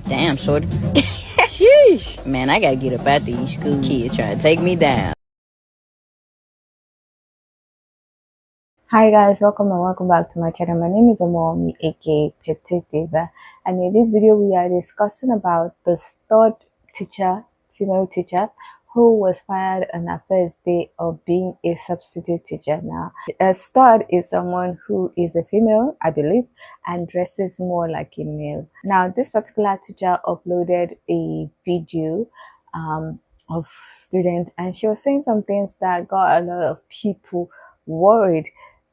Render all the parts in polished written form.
Damn, shorty. Sheesh. Man, I gotta get up out these school kids trying to take me down. Hi guys, welcome back to my channel. My name is Omomi, aka Petite Diva, and in this video we are discussing about the stud teacher, female teacher, who was fired on her first day of being a substitute teacher. Now, a stud is someone who is a female, I believe, and dresses more like a male. Now, this particular teacher uploaded a video of students, and she was saying some things that got a lot of people worried,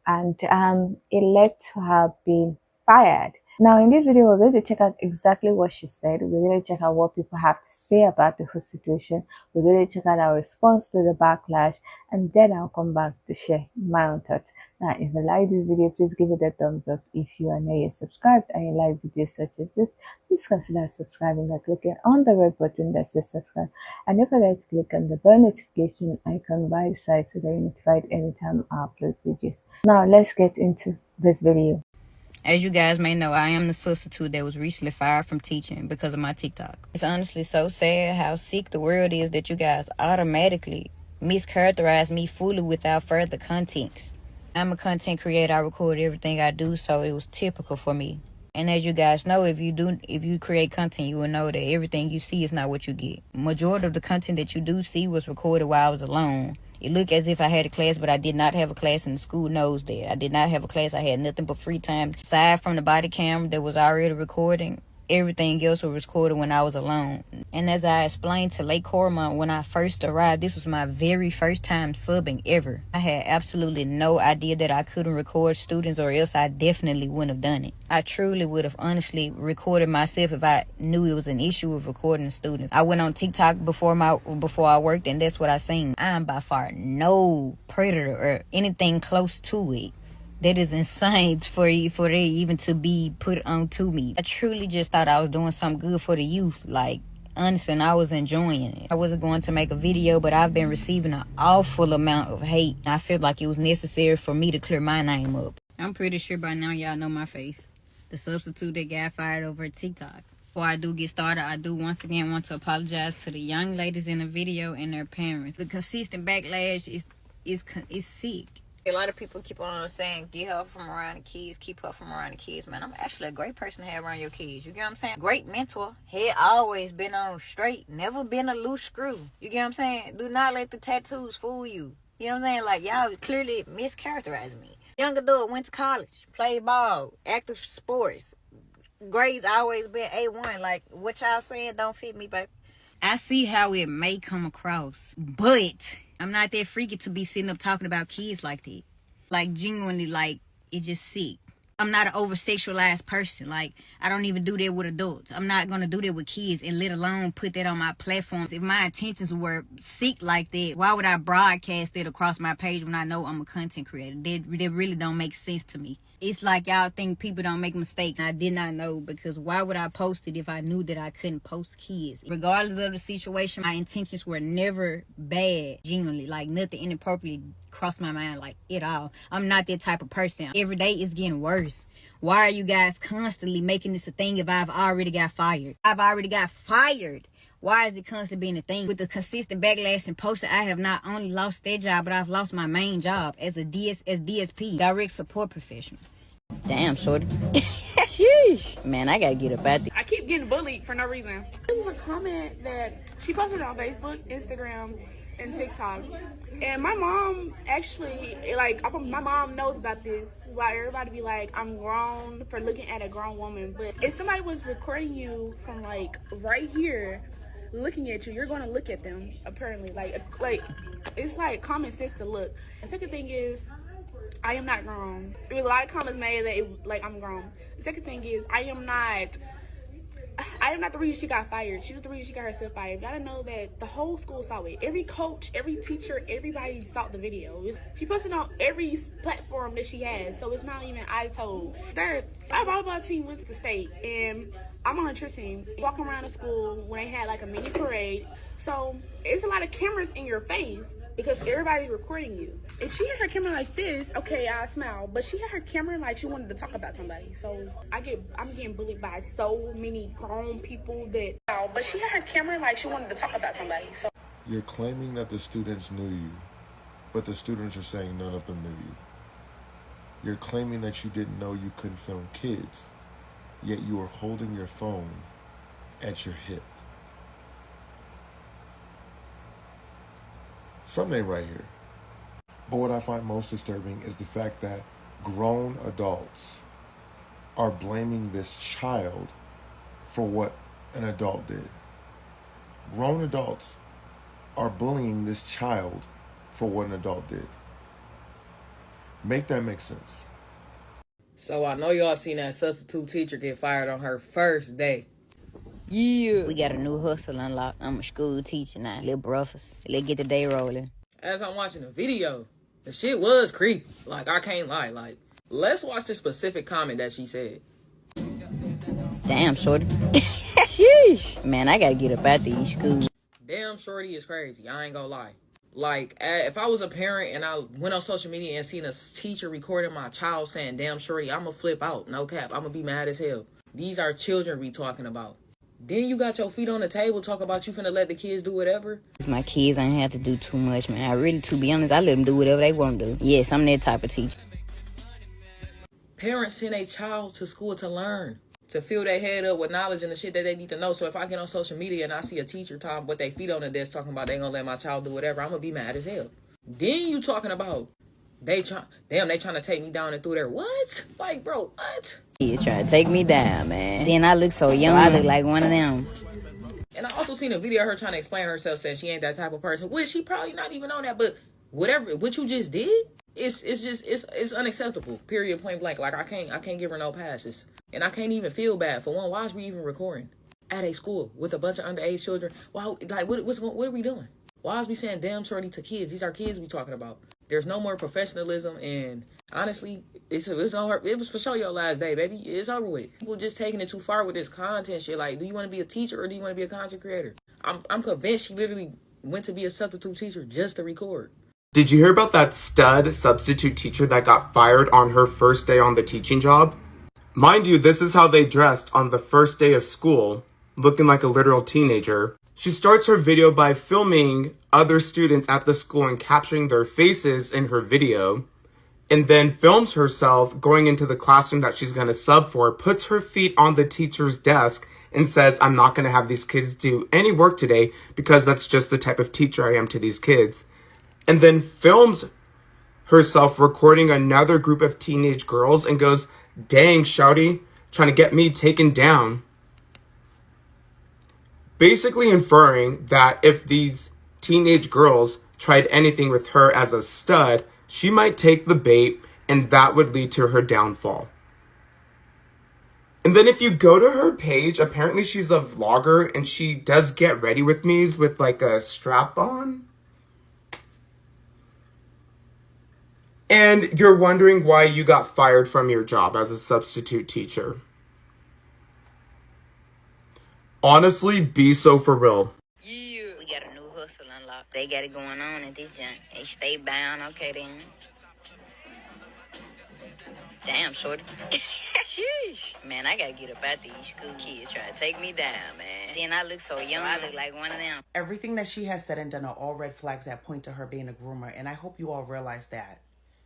and it led to her being fired. Now, in this video, we're going to check out exactly what she said. We're going to check out what people have to say about the whole situation. We're going to check out our response to the backlash, and then I'll come back to share my own thoughts. Now, if you like this video, please give it a thumbs up. If you are not yet subscribed and you like videos such as this, please consider subscribing by clicking on the red button that says subscribe. And don't forget to click on the bell notification icon by the side so that you're notified anytime I upload videos. Now, let's get into this video. As you guys may know, I am the substitute that was recently fired from teaching because of my TikTok. It's honestly so sad how sick the world is that you guys automatically mischaracterize me fully without further context. I'm a content creator. I record everything I do, so it was typical for me. And as you guys know, if you create content, you will know that everything you see is not what you get. Majority of the content that you do see was recorded while I was alone. It looked as if I had a class, but I did not have a class, and the school knows that. I did not have a class. I had nothing but free time. Aside from the body cam that was already recording, everything else was recorded when I was alone. And as I explained to Lake Cormont when I first arrived, this was my very first time subbing ever. I had absolutely no idea that I couldn't record students, or else I definitely wouldn't have done it. I truly would have honestly recorded myself if I knew it was an issue with recording students. I went on TikTok before I worked, and that's what I seen. I am by far no predator or anything close to it. That is insane for it even to be put onto me. I truly just thought I was doing something good for the youth. Like, honestly, and I was enjoying it. I wasn't going to make a video, but I've been receiving an awful amount of hate. I feel like it was necessary for me to clear my name up. I'm pretty sure by now y'all know my face. The substitute that got fired over TikTok. Before I do get started, I do once again want to apologize to the young ladies in the video and their parents. The consistent backlash is sick. A lot of people keep on saying, get her from around the kids, keep her from around the kids. Man, I'm actually a great person to have around your kids. You get what I'm saying? Great mentor. Head always been on straight. Never been a loose screw. You get what I'm saying? Do not let the tattoos fool you. You know what I'm saying? Like, y'all clearly mischaracterizing me. Young adult, went to college, played ball, active sports. Grades always been A1. Like, what y'all saying don't fit me, baby. I see how it may come across, but I'm not that freaky to be sitting up talking about kids like that. Like, genuinely, like, it's just sick. I'm not an over-sexualized person. Like, I don't even do that with adults. I'm not going to do that with kids, and let alone put that on my platforms. If my intentions were sick like that, why would I broadcast it across my page when I know I'm a content creator? That really don't make sense to me. It's like y'all think people don't make mistakes. I did not know, because why would I post it if I knew that I couldn't post kids? Regardless of the situation, my intentions were never bad, genuinely. Like, nothing inappropriate crossed my mind, like, at all. I'm not that type of person. Every day it's getting worse. Why are you guys constantly making this a thing if I've already got fired? I've already got fired. Why is it constantly being a thing? With the consistent backlash and posting, I have not only lost that job, but I've lost my main job as a DSP, direct support professional. Damn, shorty. Sheesh. Man, I gotta get up out there. I keep getting bullied for no reason. It was a comment that she posted on Facebook, Instagram, and TikTok. And my mom actually, my mom knows about this. Why everybody be like, I'm grown for looking at a grown woman. But if somebody was recording you from, like, right here, looking at you, you're going to look at them, apparently. Like it's like common sense to look. The second thing is, I am not grown. There was a lot of comments made that I'm grown. The second thing is, I am not the reason she got fired. She was the reason she got herself fired. You gotta know that the whole school saw it. Every coach, every teacher, everybody saw the video. She posted on every platform that she has, so it's not even I told. Third, my volleyball team went to the state, and I'm on a cheer team. Walking around the school when they had like a mini parade. So it's a lot of cameras in your face. because everybody's recording you. If she had her camera like this, okay, I smile. But she had her camera like she wanted to talk about somebody. So I'm getting bullied by so many grown people that. But she had her camera like she wanted to talk about somebody. So you're claiming that the students knew you, but the students are saying none of them knew you. You're claiming that you didn't know you couldn't film kids, yet you are holding your phone at your hip. Something ain't right here. But what I find most disturbing is the fact that grown adults are blaming this child for what an adult did. Grown adults are bullying this child for what an adult did. Make that make sense. So I know y'all seen that substitute teacher get fired on her first day. Yeah. We got a new hustle unlocked. I'm a school teacher now. Little brothers. Let's get the day rolling. As I'm watching the video, the shit was creepy. Like, I can't lie. Like, let's watch the specific comment that she said. Damn, shorty. Sheesh. Man, I gotta get up out these schools. Damn, shorty is crazy. I ain't gonna lie. Like, if I was a parent and I went on social media and seen a teacher recording my child saying, damn, shorty, I'ma flip out. No cap. I'ma be mad as hell. These are children we talking about. Then you got your feet on the table talk about you finna let the kids do whatever. My kids ain't have to do too much, man. I really, to be honest, I let them do whatever they want to do. Yes, I'm that type of teacher. Parents send a child to school to learn, to fill their head up with knowledge and the shit that they need to know. So if I get on social media and I see a teacher talking with their feet on the desk talking about they gonna let my child do whatever, I'm gonna be mad as hell. Then you talking about they trying to take me down and through there. What? Like, bro, what? He's trying to take me down, man. Then I look so young. I look like one of them. And I also seen a video of her trying to explain herself, saying she ain't that type of person, which she probably not even on that. But whatever, what you just did, it's unacceptable. Period. Point blank. Like, I can't give her no passes, and I can't even feel bad for one. Why is we even recording at a school with a bunch of underage children? Wow, like what are we doing? Why is we saying damn shorty to kids? These are kids we talking about. There's no more professionalism, and honestly, it was for sure your last day, baby. It's over with. People just taking it too far with this content shit. Like, do you want to be a teacher or do you want to be a content creator? I'm convinced she literally went to be a substitute teacher just to record. Did you hear about that stud substitute teacher that got fired on her first day on the teaching job? Mind you, this is how they dressed on the first day of school, looking like a literal teenager. She starts her video by filming other students at the school and capturing their faces in her video, and then films herself going into the classroom that she's going to sub for, puts her feet on the teacher's desk, and says, I'm not going to have these kids do any work today because that's just the type of teacher I am to these kids. And then films herself recording another group of teenage girls and goes, dang, shouty, trying to get me taken down. Basically inferring that if these teenage girls tried anything with her as a stud, she might take the bait and that would lead to her downfall. And then if you go to her page, apparently she's a vlogger and she does get ready with me's with like a strap on. And you're wondering why you got fired from your job as a substitute teacher. Honestly, be so for real. Yeah. We got a new hustle unlocked. They got it going on at this junk. They stay bound, okay then. Damn, shorty. Sheesh. Man, I gotta get up out these school kids trying to take me down, man. Then I look so young, I look like one of them. Everything that she has said and done are all red flags that point to her being a groomer, and I hope you all realize that.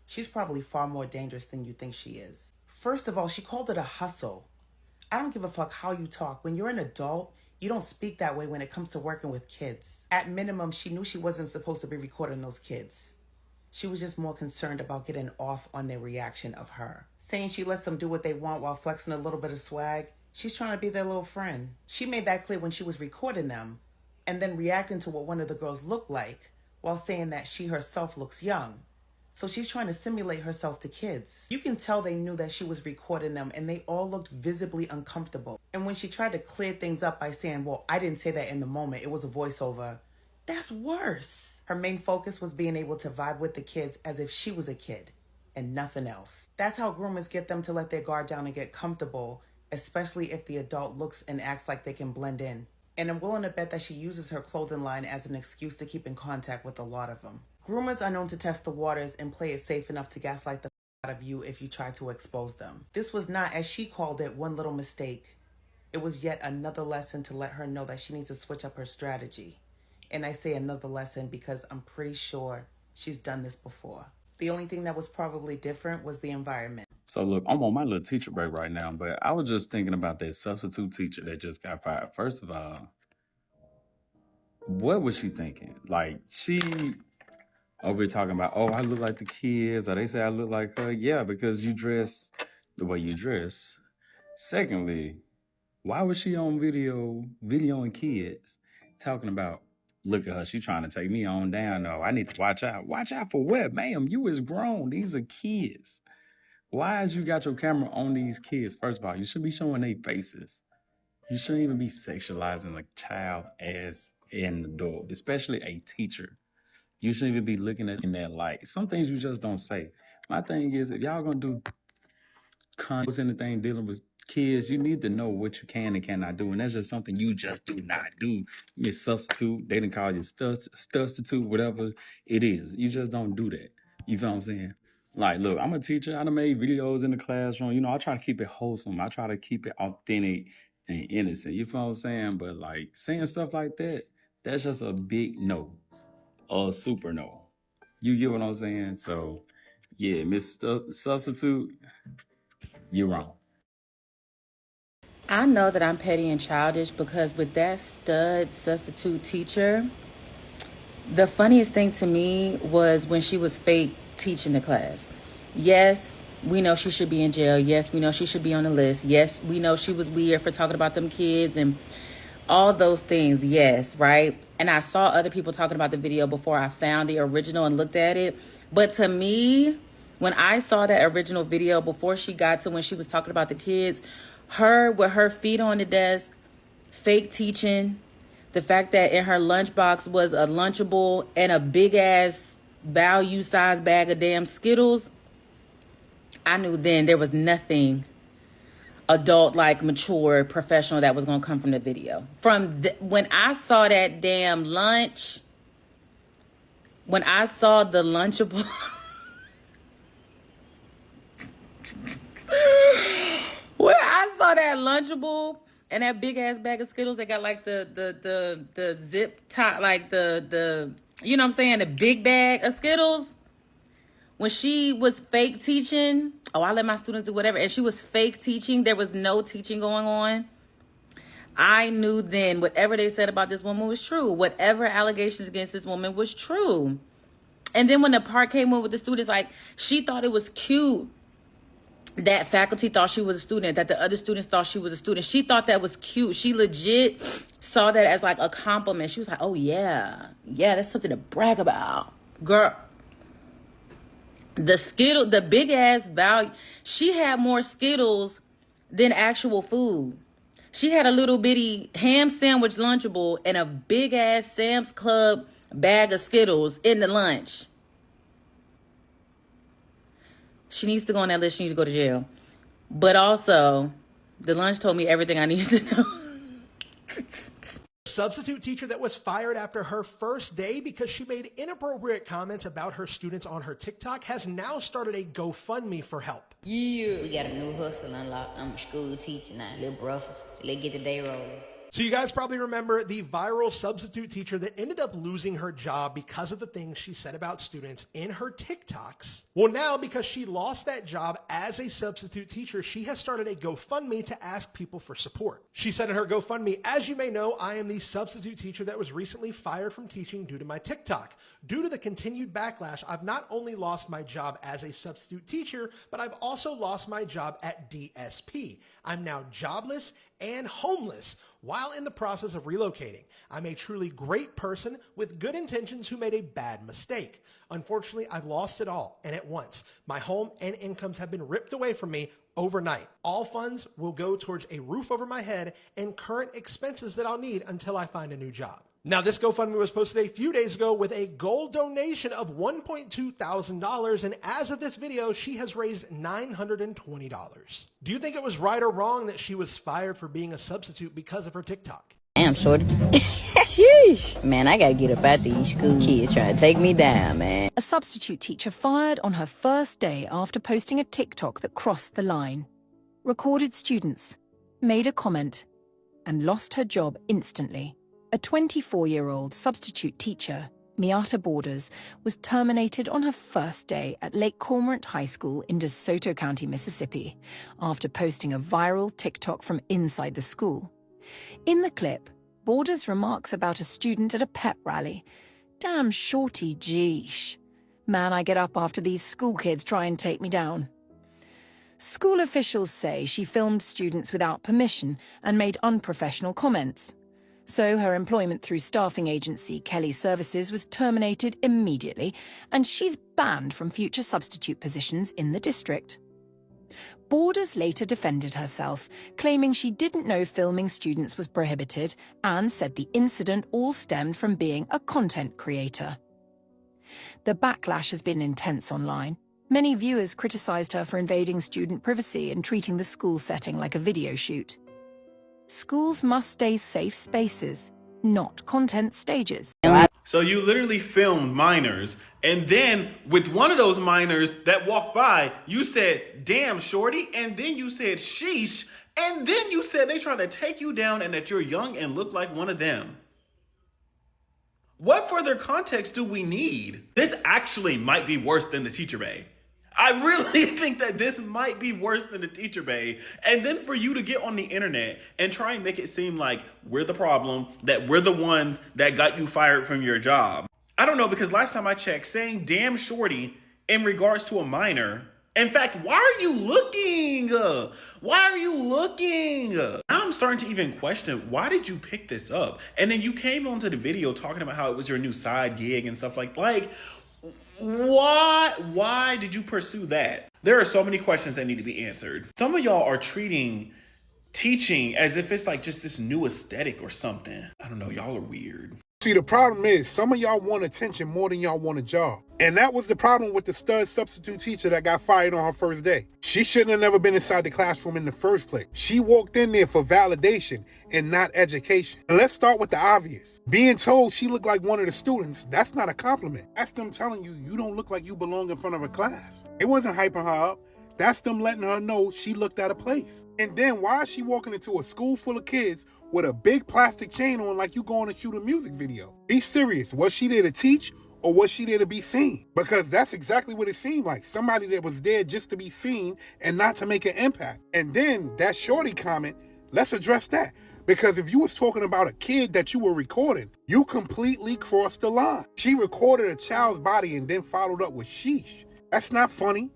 She's probably far more dangerous than you think she is. First of all, she called it a hustle. I don't give a fuck how you talk. When you're an adult, you don't speak that way when it comes to working with kids. At minimum, she knew she wasn't supposed to be recording those kids. She was just more concerned about getting off on their reaction of her. Saying she lets them do what they want while flexing a little bit of swag. She's trying to be their little friend. She made that clear when she was recording them and then reacting to what one of the girls looked like while saying that she herself looks young. So she's trying to simulate herself to kids. You can tell they knew that she was recording them and they all looked visibly uncomfortable. And when she tried to clear things up by saying, well, I didn't say that in the moment, it was a voiceover, that's worse. Her main focus was being able to vibe with the kids as if she was a kid and nothing else. That's how groomers get them to let their guard down and get comfortable, especially if the adult looks and acts like they can blend in. And I'm willing to bet that she uses her clothing line as an excuse to keep in contact with a lot of them. Groomers are known to test the waters and play it safe enough to gaslight the out of you if you try to expose them. This was not, as she called it, one little mistake. It was yet another lesson to let her know that she needs to switch up her strategy. And I say another lesson because I'm pretty sure she's done this before. The only thing that was probably different was the environment. So look, I'm on my little teacher break right now, but I was just thinking about that substitute teacher that just got fired. First of all, what was she thinking? Like, she over here talking about, oh, I look like the kids, or they say I look like her. Yeah, because you dress the way you dress. Secondly, why was she on videoing kids, talking about, look at her, she trying to take me on down. No, I need to watch out. Watch out for what, ma'am? You is grown. These are kids. Why is you got your camera on these kids? First of all, you should be showing their faces. You shouldn't even be sexualizing a child as an adult, especially a teacher. You shouldn't even be looking at it in that light. Some things you just don't say. My thing is, if y'all gonna do anything dealing with kids, you need to know what you can and cannot do. And that's just something you just do not do. You substitute, they didn't call you substitute, whatever it is. You just don't do that. You feel what I'm saying? Like, look, I'm a teacher. I done made videos in the classroom. You know, I try to keep it wholesome. I try to keep it authentic and innocent. You feel what I'm saying? But like saying stuff like that, that's just a big no. A super no. You get what I'm saying? So yeah, Miss Substitute, you're wrong. I know that I'm petty and childish because with that stud substitute teacher, the funniest thing to me was when she was fake teaching the class. Yes, we know she should be in jail. Yes, we know she should be on the list. Yes, we know she was weird for talking about them kids and all those things. Yes, right? And I saw other people talking about the video before I found the original and looked at it. But to me, when I saw that original video before she got to when she was talking about the kids, her with her feet on the desk, fake teaching, the fact that in her lunchbox was a Lunchable and a big ass value size bag of damn Skittles, I knew then there was nothing adult, like mature, professional that was going to come from the video. When I saw that damn lunch, when I saw the Lunchable, when I saw that Lunchable and that big ass bag of Skittles that got like the zip top, like the you know what I'm saying, the big bag of Skittles. When she was fake teaching, oh, I let my students do whatever, and she was fake teaching, there was no teaching going on. I knew then whatever they said about this woman was true. Whatever allegations against this woman was true. And then when the part came in with the students, like, she thought it was cute that faculty thought she was a student, that the other students thought she was a student. She thought that was cute. She legit saw that as like a compliment. She was like, oh yeah, that's something to brag about. Girl, the big ass value, she had more Skittles than actual food. She had a little bitty ham sandwich Lunchable and a big ass Sam's Club bag of Skittles in the lunch. She needs to go on that list. She needs to go to jail. But also, the lunch told me everything I needed to know. Substitute teacher that was fired after her first day because she made inappropriate comments about her students on her TikTok has now started a GoFundMe for help. Yeah. We got a new hustle unlocked. I'm a school teacher now. Little brothers. Let's get the day rolling. So you guys probably remember the viral substitute teacher that ended up losing her job because of the things she said about students in her TikToks. Well, now because she lost that job as a substitute teacher, she has started a GoFundMe to ask people for support. She said in her GoFundMe, as you may know, I am the substitute teacher that was recently fired from teaching due to my TikTok. Due to the continued backlash, I've not only lost my job as a substitute teacher, but I've also lost my job at DSP. I'm now jobless and homeless while in the process of relocating. I'm a truly great person with good intentions who made a bad mistake. Unfortunately, I've lost it all and at once. My home and incomes have been ripped away from me overnight. All funds will go towards a roof over my head and current expenses that I'll need until I find a new job. Now, this GoFundMe was posted a few days ago with a goal donation of $1.2 thousand, and as of this video, she has raised $920. Do you think it was right or wrong that she was fired for being a substitute because of her TikTok? Damn, shorty. Sheesh. Man, I gotta get up out these school kids trying to take me down, man. A substitute teacher fired on her first day after posting a TikTok that crossed the line, recorded students, made a comment, and lost her job instantly. A 24-year-old substitute teacher, Miata Borders, was terminated on her first day at Lake Cormorant High School in DeSoto County, Mississippi, after posting a viral TikTok from inside the school. In the clip, Borders remarks about a student at a pep rally. Damn shorty, geesh. Man, I get up after these school kids try and take me down. School officials say she filmed students without permission and made unprofessional comments. So her employment through staffing agency Kelly Services was terminated immediately, and she's banned from future substitute positions in the district. Borders later defended herself, claiming she didn't know filming students was prohibited and said the incident all stemmed from being a content creator. The backlash has been intense online. Many viewers criticized her for invading student privacy and treating the school setting like a video shoot. Schools must stay safe spaces, not content stages. So you literally filmed minors, and then with one of those minors that walked by, you said, damn, shorty, and then you said, sheesh, and then you said they trying to take you down and that you're young and look like one of them. What further context do we need? This actually might be worse than the teacher bay. I really think that this might be worse than the teacher bay. And then for you to get on the internet and try and make it seem like we're the problem, that we're the ones that got you fired from your job. I don't know, because last time I checked, saying damn shorty in regards to a minor. In fact, why are you looking? Why are you looking? Now I'm starting to even question, why did you pick this up? And then you came onto the video talking about how it was your new side gig and stuff like why did you pursue that? There are so many questions that need to be answered. Some of y'all are treating teaching as if it's like just this new aesthetic or something. I don't know, y'all are weird. See, the problem is some of y'all want attention more than y'all want a job. And that was the problem with the stud substitute teacher that got fired on her first day. She shouldn't have never been inside the classroom in the first place. She walked in there for validation and not education. And let's start with the obvious. Being told she looked like one of the students, that's not a compliment. That's them telling you you don't look like you belong in front of a class. It wasn't hyping her up. That's them letting her know she looked out of place. And then why is she walking into a school full of kids with a big plastic chain on like you going to shoot a music video? Be serious. Was she there to teach or was she there to be seen? Because that's exactly what it seemed like. Somebody that was there just to be seen and not to make an impact. And then that shorty comment, let's address that. Because if you was talking about a kid that you were recording, you completely crossed the line. She recorded a child's body and then followed up with sheesh. That's not funny.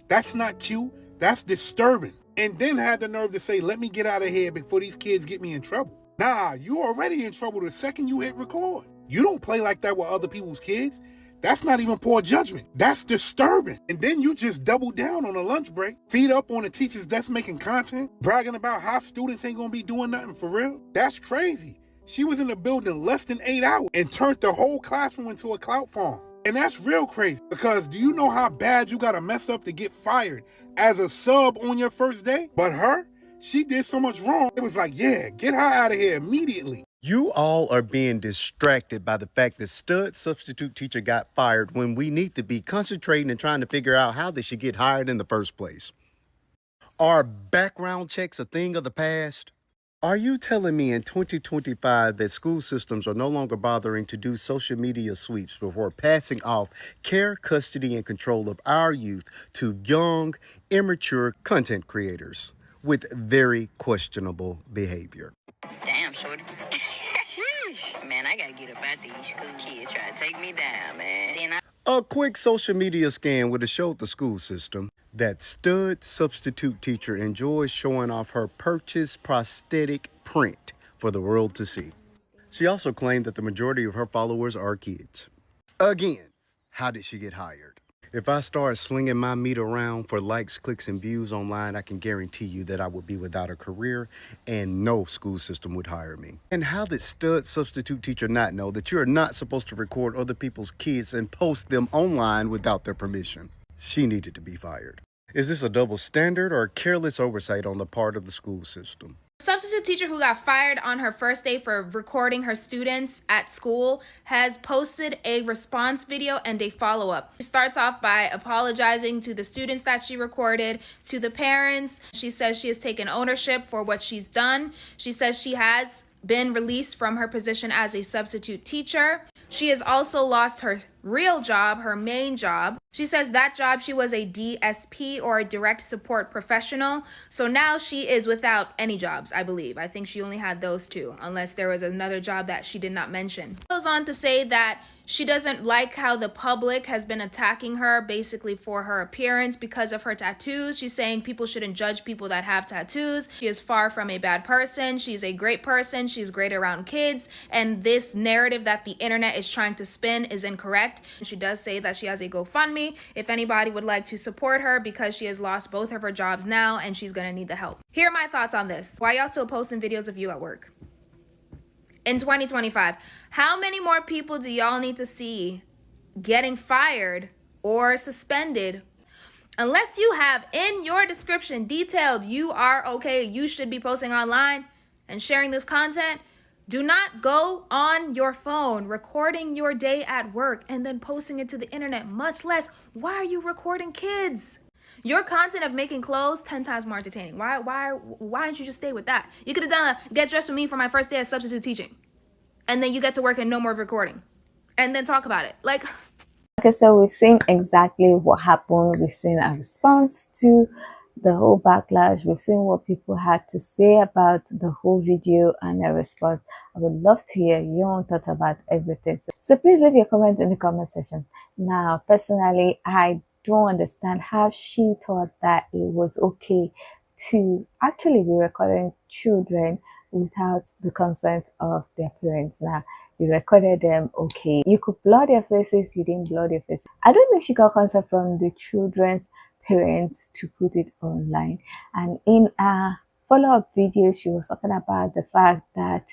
That's not cute. That's disturbing. And then had the nerve to say, let me get out of here before these kids get me in trouble. Nah, you already in trouble the second you hit record. You don't play like that with other people's kids. That's not even poor judgment. That's disturbing. And then you just double down on a lunch break, feed up on the teachers that's making content, bragging about how students ain't gonna be doing nothing for real. That's crazy. She was in the building less than 8 hours and turned the whole classroom into a clout farm. And that's real crazy, because do you know how bad you gotta mess up to get fired as a sub on your first day? But her, she did so much wrong, it was like, yeah, get her out of here immediately. You all are being distracted by the fact that stud substitute teacher got fired when we need to be concentrating and trying to figure out how they should get hired in the first place. Are background checks a thing of the past? Are you telling me in 2025 that school systems are no longer bothering to do social media sweeps before passing off care, custody, and control of our youth to young, immature content creators with very questionable behavior? Damn, shorty. Sheesh. Man, I gotta get up out these school kids trying to take me down, man. A quick social media scan would have showed the school system that stud substitute teacher enjoys showing off her purchased prosthetic print for the world to see. She also claimed that the majority of her followers are kids. Again, how did she get hired? If I start slinging my meat around for likes, clicks, and views online, I can guarantee you that I would be without a career and no school system would hire me. And how did stud substitute teacher not know that you are not supposed to record other people's kids and post them online without their permission? She needed to be fired. Is this a double standard or a careless oversight on the part of the school system? Substitute teacher who got fired on her first day for recording her students at school has posted a response video and a follow-up. She starts off by apologizing to the students that she recorded, to the parents. She says she has taken ownership for what she's done. She says she has been released from her position as a substitute teacher. She has also lost her real job, her main job. She says that job she was a DSP, or a direct support professional. So now she is without any jobs, I believe. I think she only had those two, unless there was another job that she did not mention. She goes on to say that she doesn't like how the public has been attacking her basically for her appearance because of her tattoos. She's saying people shouldn't judge people that have tattoos. She is far from a bad person. She's a great person. She's great around kids. And this narrative that the internet is trying to spin is incorrect. She does say that she has a GoFundMe if anybody would like to support her, because she has lost both of her jobs now and she's gonna need the help. Here are my thoughts on this. Why y'all still posting videos of you at work? In 2025, how many more people do y'all need to see getting fired or suspended? Unless you have in your description detailed you are okay, you should be posting online and sharing this content, do not go on your phone recording your day at work and then posting it to the internet, much less, why are you recording kids? Your content of making clothes 10 times more entertaining. Why don't you just stay with that? You could have done a get dressed with me for my first day as substitute teaching. And then you get to work and no more recording. And then talk about it. Like I said, we've seen exactly what happened. We've seen a response to the whole backlash. We've seen what people had to say about the whole video and their response. I would love to hear your own thoughts about everything. So please leave your comment in the comment section. Now, personally, I don't understand how she thought that it was okay to actually be recording children without the consent of their parents. Now, you recorded them, okay. You could blur their faces, you didn't blur their faces. I don't know if she got consent from the children's parents to put it online. And in a follow-up video, she was talking about the fact that,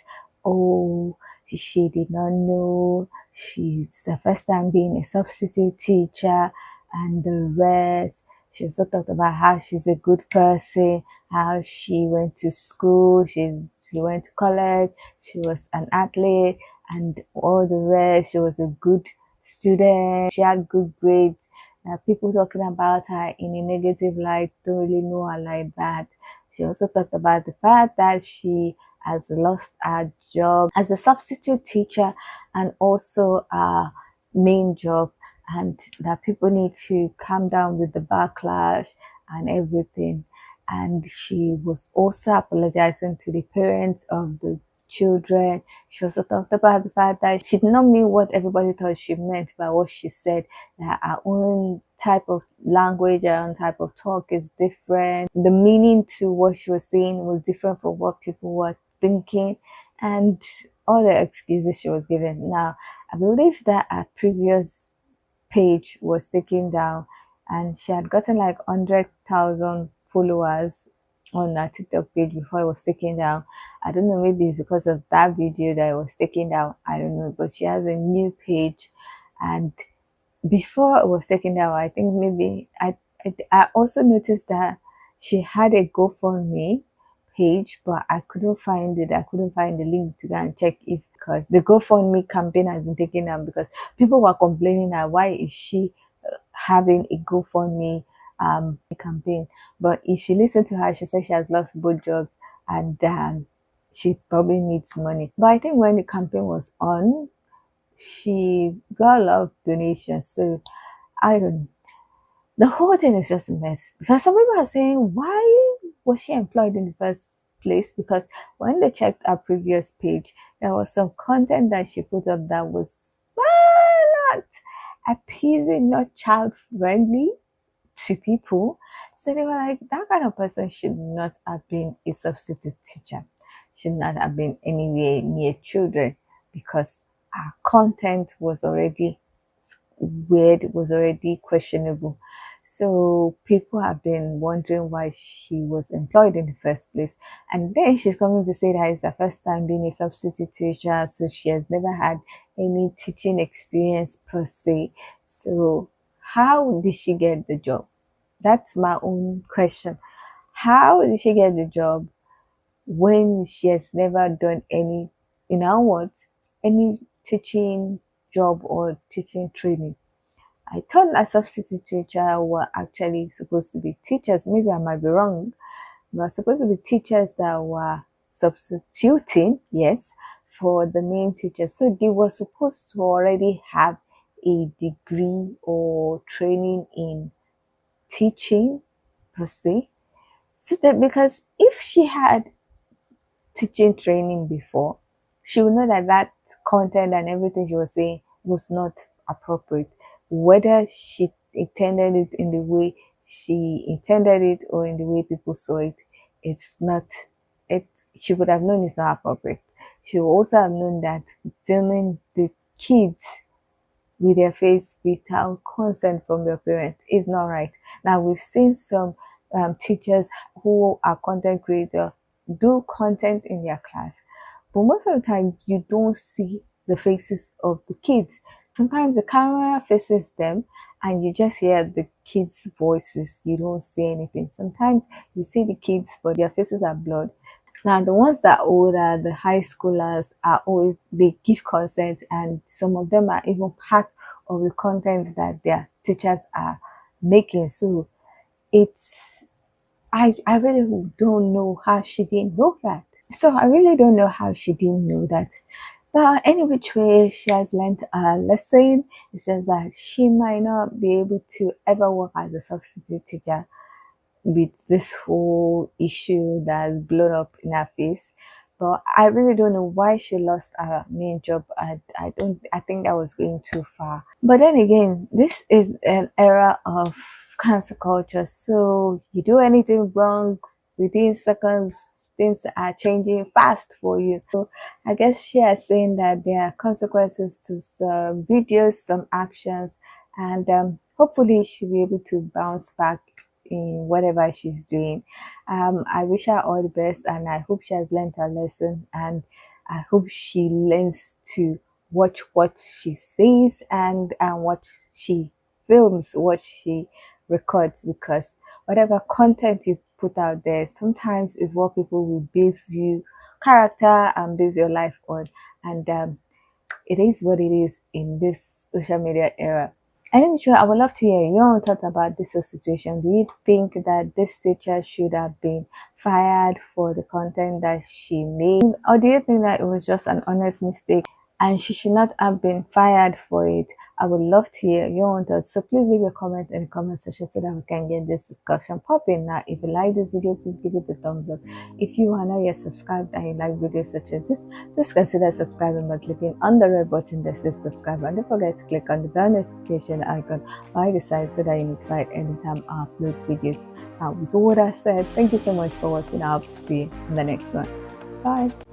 oh, she did not know, she's the first time being a substitute teacher and the rest. She also talked about how she's a good person, how she went to school, she went to college, she was an athlete, and all the rest. She was a good student, she had good grades. People talking about her in a negative light don't really know her like that. She also talked about the fact that she has lost her job as a substitute teacher and also her main job, and that people need to calm down with the backlash and everything. And she was also apologizing to the parents of the children. She also talked about the fact that she did not mean what everybody thought she meant by what she said, that our own type of language, our own type of talk is different. The meaning to what she was saying was different from what people were thinking, and all the excuses she was giving. Now, I believe that her previous page was taken down and she had gotten like 100,000 followers on her TikTok page before it was taken down. I don't know, maybe it's because of that video that it was taken down, I don't know, but she has a new page. And before it was taken down, I think maybe I also noticed that she had a GoFundMe page, but I couldn't find it. I couldn't find the link to go and check if, because the GoFundMe campaign has been taken down because people were complaining that why is she having a GoFundMe campaign. But if you listen to her, she said she has lost both jobs and she probably needs money. But I think when the campaign was on, she got a lot of donations. So I don't know. The whole thing is just a mess, because some people are saying, why was she employed in the first place? Because when they checked her previous page, there was some content that she put up that was not appeasing, not child friendly to people. So they were like, that kind of person should not have been a substitute teacher, should not have been anywhere near children, because our content was already weird, was already questionable. So people have been wondering why she was employed in the first place. And then she's coming to say that it's her first time being a substitute teacher, so she has never had any teaching experience per se. So how did she get the job? That's my own question. How did she get the job when she has never done any, in our words, any teaching job or teaching training. I thought a substitute teacher were actually supposed to be teachers. Maybe I might be wrong. But supposed to be teachers that were substituting, yes, for the main teachers. So they were supposed to already have a degree or training in teaching per se. So that, because if she had teaching training before, she would know that that content and everything she was saying was not appropriate. Whether she intended it in the way she intended it or in the way people saw it, it's not, she would have known it's not appropriate. She would also have known that filming the kids with their face without consent from their parents is not right. Now, we've seen some teachers who are content creators do content in their class, but most of the time you don't see the faces of the kids. Sometimes the camera faces them and you just hear the kids' voices. You don't see anything. Sometimes you see the kids, but their faces are blurred. Now, the ones that are older, the high schoolers, are always, they give consent, and some of them are even part of the content that their teachers are making. So it's, I really don't know how she didn't know that. So I really don't know how she didn't know that. But any which way, she has learned a lesson. It's just that she might not be able to ever work as a substitute teacher with this whole issue that's blown up in her face. But I really don't know why she lost her main job. I think that was going too far. But then again, this is an era of cancel culture. So you do anything wrong, within seconds, things are changing fast for you. So I guess she is saying that there are consequences to some videos, some actions, and hopefully she'll be able to bounce back in whatever she's doing. I wish her all the best, and I hope she has learned her lesson, and I hope she learns to watch what she says and what she films, what she records, because whatever content you put out there sometimes is what people will base you character and base your life on, and it is what it is in this social media era. And I'm sure I would love to hear your thoughts about this whole situation. Do you think that this teacher should have been fired for the content that she made, or do you think that it was just an honest mistake and she should not have been fired for it? I would love to hear your own thoughts. So please leave a comment in the comment section so that we can get this discussion popping. Now, if you like this video, please give it a thumbs up. If you are not yet subscribed and you like videos such as this, please consider subscribing by clicking on the red button that says subscribe, and don't forget to click on the bell notification icon by the side so that you're notified anytime I upload videos. Now, with all that said, thank you so much for watching. I hope to see you in the next one. Bye.